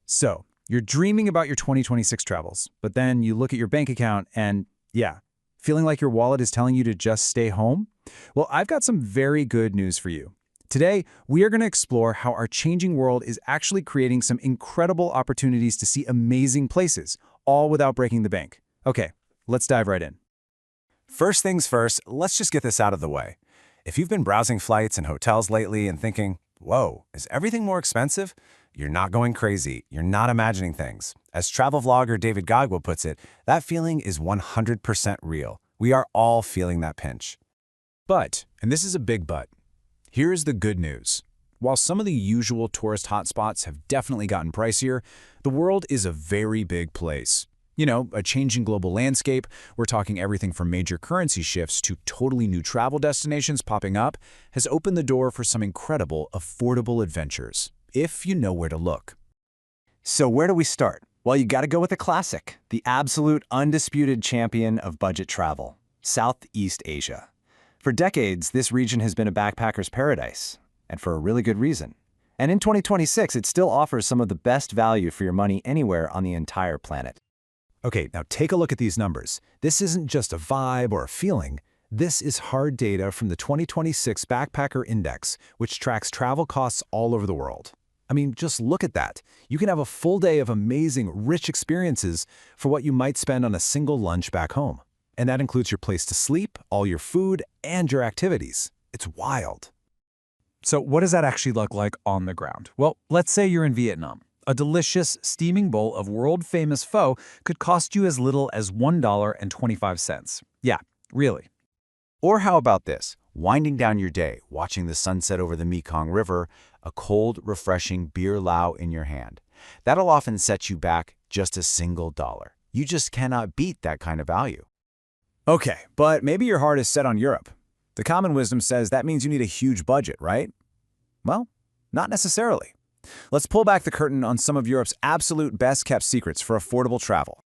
So, you're dreaming about your 2026 travels, but then you look at your bank account and, yeah, feeling like your wallet is telling you to just stay home? Well, I've got some very good news for you. Today, we are going to explore how our changing world is actually creating some incredible opportunities to see amazing places, all without breaking the bank. Okay, let's dive right in. First things first, let's just get this out of the way. If you've been browsing flights and hotels lately and thinking, whoa, is everything more expensive? You're not going crazy. You're not imagining things. As travel vlogger David Gagwa puts it, that feeling is 100% real. We are all feeling that pinch. But, and this is a big but, here is the good news. While some of the usual tourist hotspots have definitely gotten pricier, the world is a very big place. You know, a changing global landscape, we're talking everything from major currency shifts to totally new travel destinations popping up, has opened the door for some incredible, affordable adventures, if you know where to look. So where do we start? Well, you got to go with a classic, the absolute undisputed champion of budget travel, Southeast Asia. For decades, this region has been a backpacker's paradise, and for a really good reason. And in 2026, it still offers some of the best value for your money anywhere on the entire planet. Okay, now take a look at these numbers. This isn't just a vibe or a feeling. This is hard data from the 2026 Backpacker Index, which tracks travel costs all over the world. I mean, just look at that. You can have a full day of amazing, rich experiences for what you might spend on a single lunch back home. And that includes your place to sleep, all your food, and your activities. It's wild. So what does that actually look like on the ground? Well, let's say you're in Vietnam. A delicious, steaming bowl of world-famous pho could cost you as little as $1.25. Yeah, really. Or how about this? Winding down your day, watching the sunset over the Mekong River, a cold, refreshing beer lao in your hand. That'll often set you back just a single dollar. You just cannot beat that kind of value. Okay, but maybe your heart is set on Europe. The common wisdom says that means you need a huge budget, right? Well, not necessarily. Let's pull back the curtain on some of Europe's absolute best-kept secrets for affordable travel.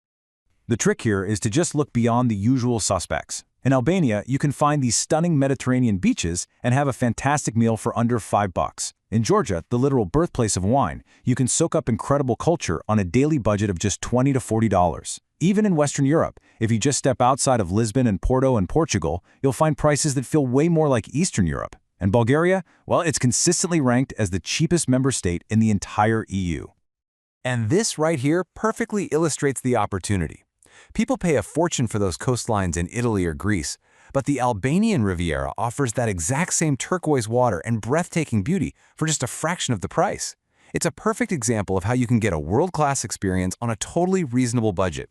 The trick here is to just look beyond the usual suspects. In Albania, you can find these stunning Mediterranean beaches and have a fantastic meal for under $5. In Georgia, the literal birthplace of wine, you can soak up incredible culture on a daily budget of just $20 to $40. Even in Western Europe, if you just step outside of Lisbon and Porto and Portugal, you'll find prices that feel way more like Eastern Europe. And Bulgaria, well, it's consistently ranked as the cheapest member state in the entire EU. And this right here perfectly illustrates the opportunity. People pay a fortune for those coastlines in Italy or Greece, but the Albanian Riviera offers that exact same turquoise water and breathtaking beauty for just a fraction of the price. It's a perfect example of how you can get a world-class experience on a totally reasonable budget.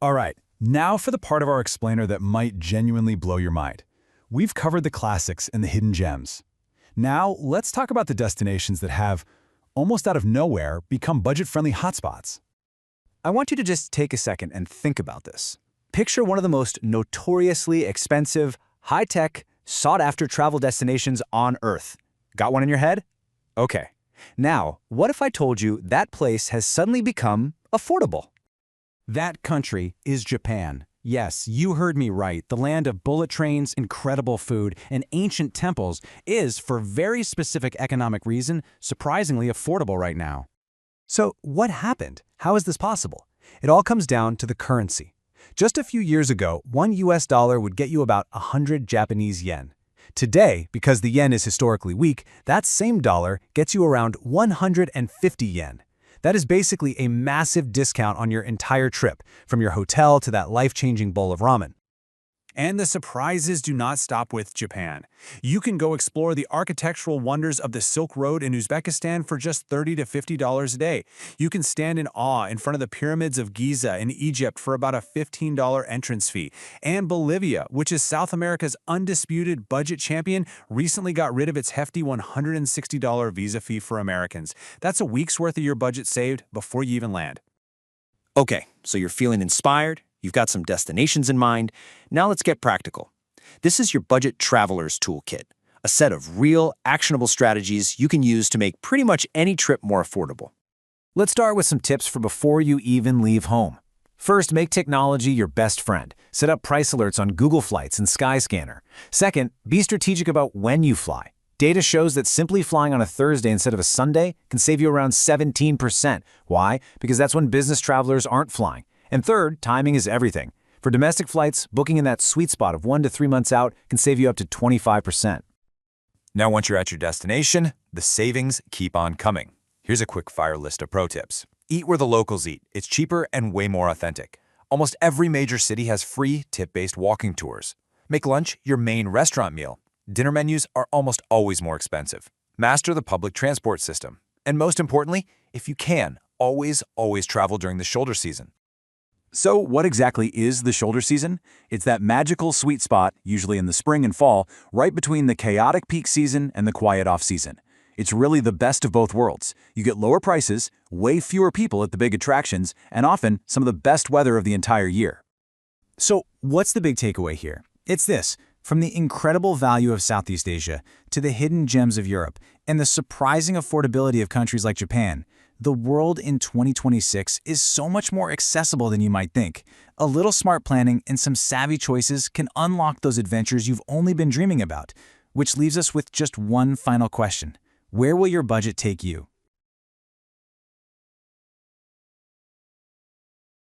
All right, now for the part of our explainer that might genuinely blow your mind. We've covered the classics and the hidden gems. Now, let's talk about the destinations that have, almost out of nowhere, become budget-friendly hotspots. I want you to just take a second and think about this. Picture one of the most notoriously expensive, high-tech, sought-after travel destinations on Earth. Got one in your head? Okay. Now, what if I told you that place has suddenly become affordable? That country is Japan. Yes, you heard me right. The land of bullet trains, incredible food, and ancient temples is, for very specific economic reason, surprisingly affordable right now. So what happened? How is this possible? It all comes down to the currency. Just a few years ago, $1 US would get you about 100 Japanese yen. Today, because the yen is historically weak, that same dollar gets you around 150 yen. That is basically a massive discount on your entire trip, from your hotel to that life-changing bowl of ramen. And the surprises do not stop with Japan. You can go explore the architectural wonders of the Silk Road in Uzbekistan for just $30 to $50 a day. You can stand in awe in front of the pyramids of Giza in Egypt for about a $15 entrance fee. And Bolivia, which is South America's undisputed budget champion, recently got rid of its hefty $160 visa fee for Americans. That's a week's worth of your budget saved before you even land. Okay, so you're feeling inspired, you've got some destinations in mind. Now let's get practical. This is your Budget Traveler's Toolkit, a set of real, actionable strategies you can use to make pretty much any trip more affordable. Let's start with some tips for before you even leave home. First, make technology your best friend. Set up price alerts on Google Flights and Skyscanner. Second, be strategic about when you fly. Data shows that simply flying on a Thursday instead of a Sunday can save you around 17%. Why? Because that's when business travelers aren't flying. And third, timing is everything. For domestic flights, booking in that sweet spot of 1 to 3 months out can save you up to 25%. Now, once you're at your destination, the savings keep on coming. Here's a quick fire list of pro tips. Eat where the locals eat. It's cheaper and way more authentic. Almost every major city has free tip-based walking tours. Make lunch your main restaurant meal. Dinner menus are almost always more expensive. Master the public transport system. And most importantly, if you can, always travel during the shoulder season. So what exactly is the shoulder season? It's that magical sweet spot, usually in the spring and fall, right between the chaotic peak season and the quiet off-season. It's really the best of both worlds. You get lower prices, way fewer people at the big attractions, and often some of the best weather of the entire year. So what's the big takeaway here? It's this. From the incredible value of Southeast Asia to the hidden gems of Europe and the surprising affordability of countries like Japan, the world in 2026 is so much more accessible than you might think. A little smart planning and some savvy choices can unlock those adventures you've only been dreaming about, which leaves us with just one final question. Where will your budget take you?